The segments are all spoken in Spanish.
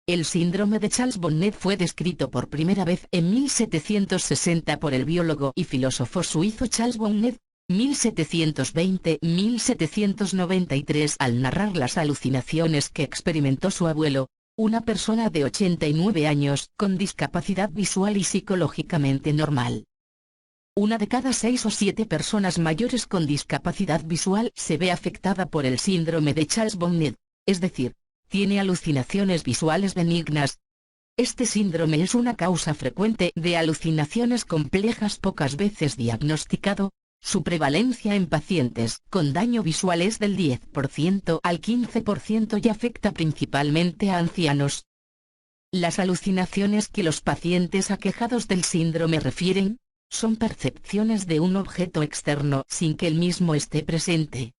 El síndrome de Charles Bonnet fue descrito por primera vez en 1760 por el biólogo y filósofo suizo Charles Bonnet, 1720-1793, al narrar las alucinaciones que experimentó su abuelo, una persona de 89 años con discapacidad visual y psicológicamente normal. Una de cada 6 o 7 personas mayores con discapacidad visual se ve afectada por el síndrome de Charles Bonnet, es decir, tiene alucinaciones visuales benignas. Este síndrome es una causa frecuente de alucinaciones complejas pocas veces diagnosticado. Su prevalencia en pacientes con daño visual es del 10% al 15% y afecta principalmente a ancianos. Las alucinaciones que los pacientes aquejados del síndrome refieren son percepciones de un objeto externo sin que el mismo esté presente.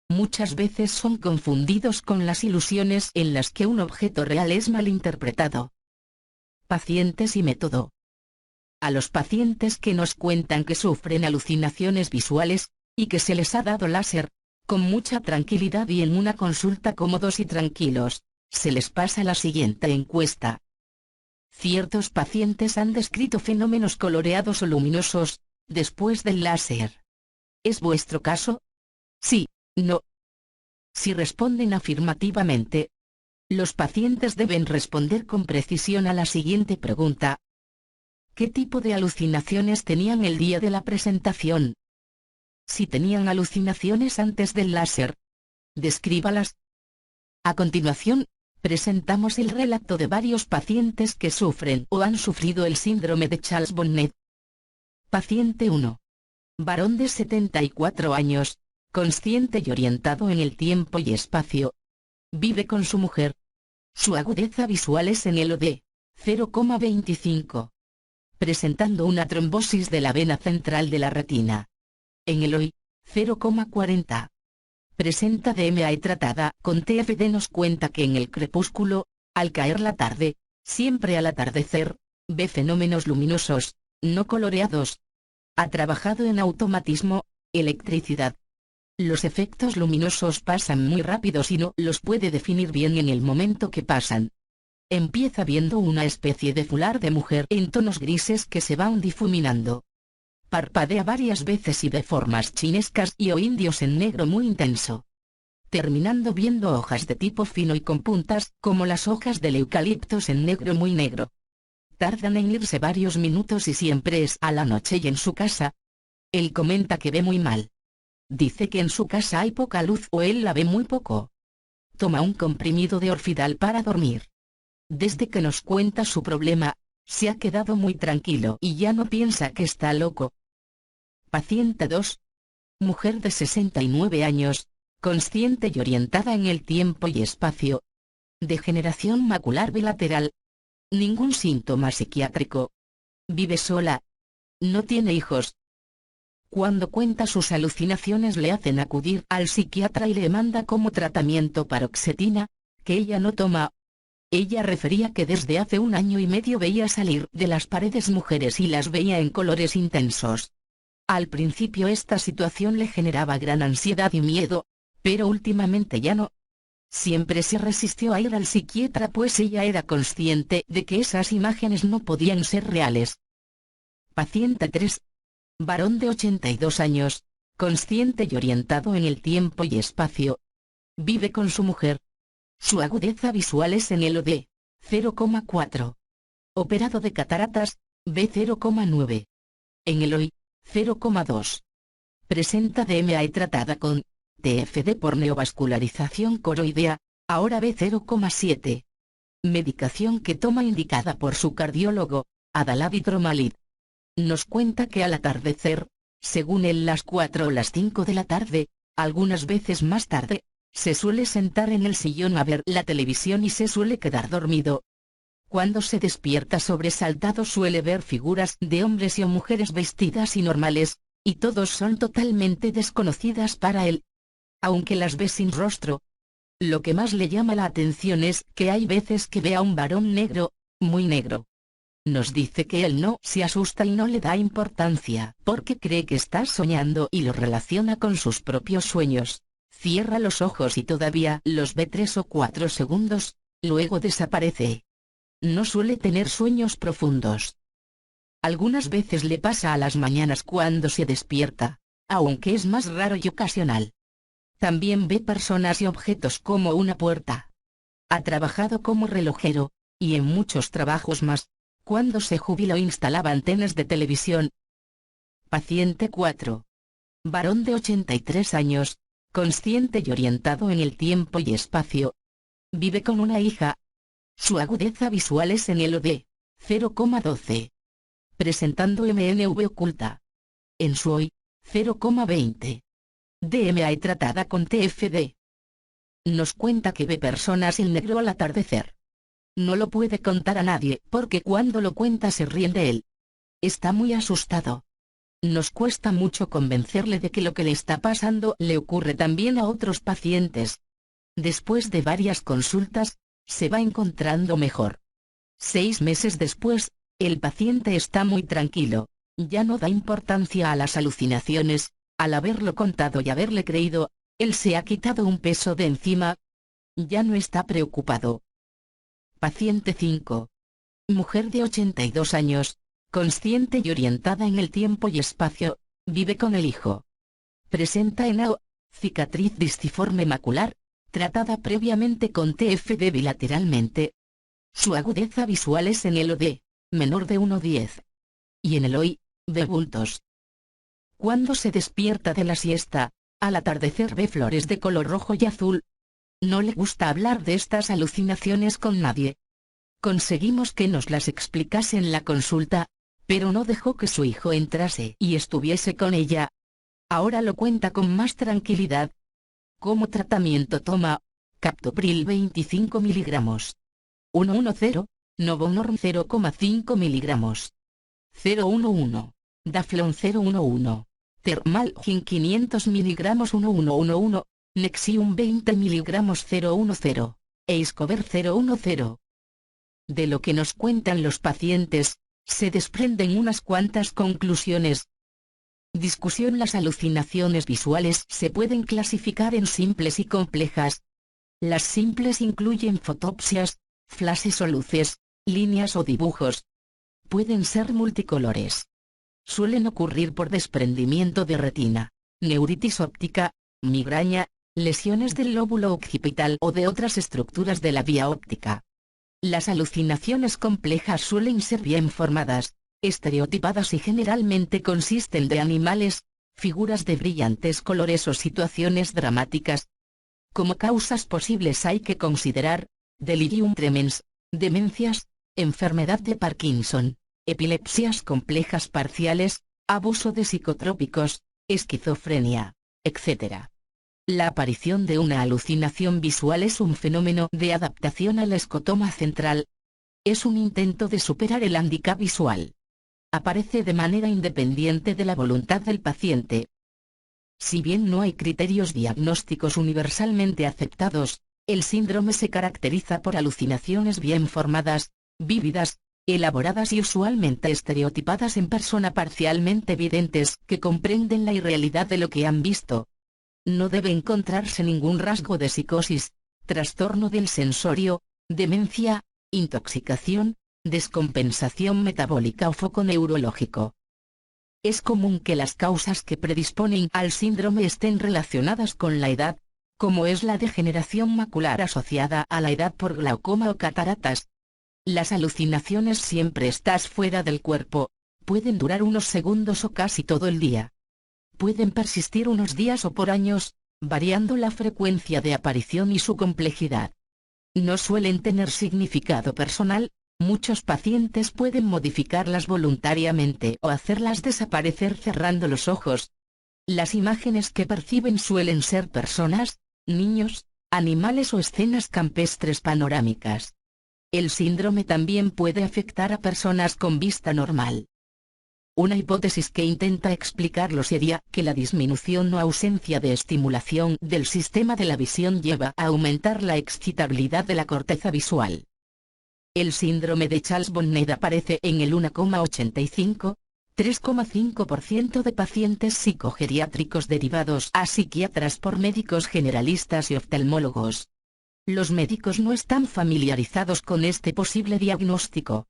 Muchas veces son confundidos con las ilusiones en las que un objeto real es malinterpretado. Pacientes y método. A los pacientes que nos cuentan que sufren alucinaciones visuales, y que se les ha dado láser, con mucha tranquilidad y en una consulta cómodos y tranquilos, se les pasa la siguiente encuesta. Ciertos pacientes han descrito fenómenos coloreados o luminosos, después del láser. ¿Es vuestro caso? Sí, no. Si responden afirmativamente, los pacientes deben responder con precisión a la siguiente pregunta. ¿Qué tipo de alucinaciones tenían el día de la presentación? Si tenían alucinaciones antes del láser, descríbalas. A continuación, presentamos el relato de varios pacientes que sufren o han sufrido el síndrome de Charles Bonnet. Paciente 1. Varón de 74 años, consciente y orientado en el tiempo y espacio. Vive con su mujer. Su agudeza visual es en el OD, 0,25. Presentando una trombosis de la vena central de la retina. En el OI, 0,40. Presenta DMA tratada con TFD. Nos cuenta que en el crepúsculo, al caer la tarde, siempre al atardecer, ve fenómenos luminosos, no coloreados. Ha trabajado en automatismo, electricidad. Los efectos luminosos pasan muy rápidos y no los puede definir bien en el momento que pasan. Empieza viendo una especie de fular de mujer en tonos grises que se van difuminando. Parpadea varias veces y ve formas chinescas y o indios en negro muy intenso. Terminando viendo hojas de tipo fino y con puntas como las hojas del eucaliptos en negro muy negro. Tardan en irse varios minutos y siempre es a la noche y en su casa. Él comenta que ve muy mal. Dice que en su casa hay poca luz o él la ve muy poco. Toma un comprimido de Orfidal para dormir. Desde que nos cuenta su problema, se ha quedado muy tranquilo y ya no piensa que está loco. Paciente 2. Mujer de 69 años, consciente y orientada en el tiempo y espacio. Degeneración macular bilateral. Ningún síntoma psiquiátrico. Vive sola. No tiene hijos. Cuando cuenta sus alucinaciones le hacen acudir al psiquiatra y le manda como tratamiento paroxetina, que ella no toma. Ella refería que desde hace 1 año y medio veía salir de las paredes mujeres y las veía en colores intensos. Al principio esta situación le generaba gran ansiedad y miedo, pero últimamente ya no. Siempre se resistió a ir al psiquiatra pues ella era consciente de que esas imágenes no podían ser reales. Paciente 3. Varón de 82 años, consciente y orientado en el tiempo y espacio. Vive con su mujer. Su agudeza visual es en el OD, 0,4. Operado de cataratas, B 0,9. En el OI, 0,2. Presenta DMA tratada con TFD por neovascularización coroidea, ahora B 0,7. Medicación que toma indicada por su cardiólogo, Adalavitromalid. Nos cuenta que al atardecer, según él las 4 o las 5 de la tarde, algunas veces más tarde, se suele sentar en el sillón a ver la televisión y se suele quedar dormido. Cuando se despierta sobresaltado suele ver figuras de hombres y o mujeres vestidas y normales, y todos son totalmente desconocidas para él. Aunque las ve sin rostro. Lo que más le llama la atención es que hay veces que ve a un varón negro, muy negro. Nos dice que él no se asusta y no le da importancia, porque cree que está soñando y lo relaciona con sus propios sueños. Cierra los ojos y todavía los ve 3 o 4 segundos, luego desaparece. No suele tener sueños profundos. Algunas veces le pasa a las mañanas cuando se despierta, aunque es más raro y ocasional. También ve personas y objetos como una puerta. Ha trabajado como relojero, y en muchos trabajos más. Cuando se jubiló instalaba antenas de televisión. Paciente 4. Varón de 83 años, consciente y orientado en el tiempo y espacio. Vive con una hija. Su agudeza visual es en el OD, 0,12. Presentando MNV oculta. En su OI, 0,20. DMA tratada con TFD. Nos cuenta que ve personas en negro al atardecer. No lo puede contar a nadie porque cuando lo cuenta se ríen de él. Está muy asustado. Nos cuesta mucho convencerle de que lo que le está pasando le ocurre también a otros pacientes. Después de varias consultas, se va encontrando mejor. 6 meses después, el paciente está muy tranquilo, ya no da importancia a las alucinaciones. Al haberlo contado y haberle creído, él se ha quitado un peso de encima. Ya no está preocupado. Paciente 5. Mujer de 82 años, consciente y orientada en el tiempo y espacio, vive con el hijo. Presenta ENAO, cicatriz disciforme macular, tratada previamente con TFD bilateralmente. Su agudeza visual es en el OD, menor de 1,10. Y en el OI, ve bultos. Cuando se despierta de la siesta, al atardecer ve flores de color rojo y azul. No le gusta hablar de estas alucinaciones con nadie. Conseguimos que nos las explicase en la consulta, pero no dejó que su hijo entrase y estuviese con ella. Ahora lo cuenta con más tranquilidad. Como tratamiento toma captopril 25 miligramos. 110, Novonorm 0,5 miligramos. 011, Daflon 011, Termalgin 500 miligramos 1111, Nexium 20 miligramos 010, Eiscover 010. De lo que nos cuentan los pacientes, se desprenden unas cuantas conclusiones. Discusión. Las alucinaciones visuales se pueden clasificar en simples y complejas. Las simples incluyen fotopsias, flashes o luces, líneas o dibujos. Pueden ser multicolores. Suelen ocurrir por desprendimiento de retina, neuritis óptica, migraña, lesiones del lóbulo occipital o de otras estructuras de la vía óptica. Las alucinaciones complejas suelen ser bien formadas, estereotipadas y generalmente consisten de animales, figuras de brillantes colores o situaciones dramáticas. Como causas posibles hay que considerar delirium tremens, demencias, enfermedad de Parkinson, epilepsias complejas parciales, abuso de psicotrópicos, esquizofrenia, etc. La aparición de una alucinación visual es un fenómeno de adaptación al escotoma central. Es un intento de superar el hándicap visual. Aparece de manera independiente de la voluntad del paciente. Si bien no hay criterios diagnósticos universalmente aceptados, el síndrome se caracteriza por alucinaciones bien formadas, vívidas, elaboradas y usualmente estereotipadas en persona parcialmente videntes que comprenden la irrealidad de lo que han visto. No debe encontrarse ningún rasgo de psicosis, trastorno del sensorio, demencia, intoxicación, descompensación metabólica o foco neurológico. Es común que las causas que predisponen al síndrome estén relacionadas con la edad, como es la degeneración macular asociada a la edad por glaucoma o cataratas. Las alucinaciones siempre estás fuera del cuerpo, pueden durar unos segundos o casi todo el día. Pueden persistir unos días o por años, variando la frecuencia de aparición y su complejidad. No suelen tener significado personal, muchos pacientes pueden modificarlas voluntariamente o hacerlas desaparecer cerrando los ojos. Las imágenes que perciben suelen ser personas, niños, animales o escenas campestres panorámicas. El síndrome también puede afectar a personas con vista normal. Una hipótesis que intenta explicarlo sería que la disminución o ausencia de estimulación del sistema de la visión lleva a aumentar la excitabilidad de la corteza visual. El síndrome de Charles-Bonnet aparece en el 1,85, 3,5% de pacientes psicogeriátricos derivados a psiquiatras por médicos generalistas y oftalmólogos. Los médicos no están familiarizados con este posible diagnóstico.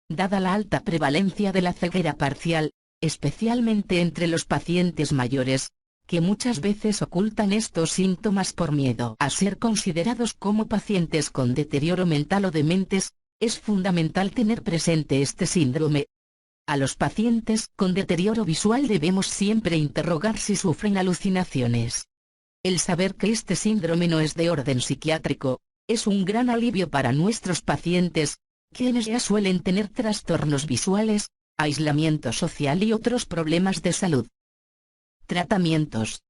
Dada la alta prevalencia de la ceguera parcial, especialmente entre los pacientes mayores, que muchas veces ocultan estos síntomas por miedo a ser considerados como pacientes con deterioro mental o dementes, es fundamental tener presente este síndrome. A los pacientes con deterioro visual debemos siempre interrogar si sufren alucinaciones. El saber que este síndrome no es de orden psiquiátrico, es un gran alivio para nuestros pacientes, quienes ya suelen tener trastornos visuales, aislamiento social y otros problemas de salud. Tratamientos.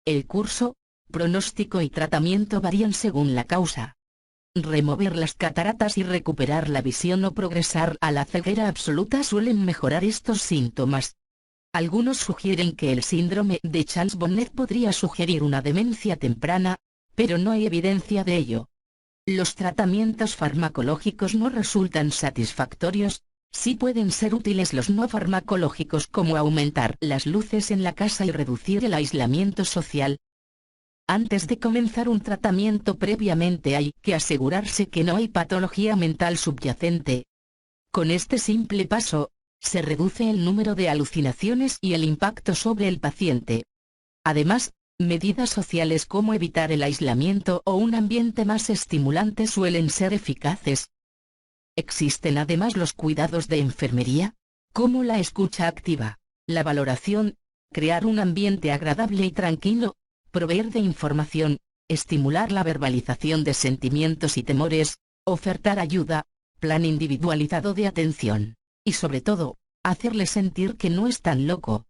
El curso, pronóstico y tratamiento varían según la causa. Remover las cataratas y recuperar la visión o progresar a la ceguera absoluta suelen mejorar estos síntomas. Algunos sugieren que el síndrome de Charles-Bonnet podría sugerir una demencia temprana, pero no hay evidencia de ello. Los tratamientos farmacológicos no resultan satisfactorios. Sí pueden ser útiles los no farmacológicos, como aumentar las luces en la casa y reducir el aislamiento social. Antes de comenzar un tratamiento previamente hay que asegurarse que no hay patología mental subyacente. Con este simple paso, se reduce el número de alucinaciones y el impacto sobre el paciente. Además, medidas sociales como evitar el aislamiento o un ambiente más estimulante suelen ser eficaces. Existen además los cuidados de enfermería, como la escucha activa, la valoración, crear un ambiente agradable y tranquilo, proveer de información, estimular la verbalización de sentimientos y temores, ofertar ayuda, plan individualizado de atención, y sobre todo, hacerle sentir que no es tan loco.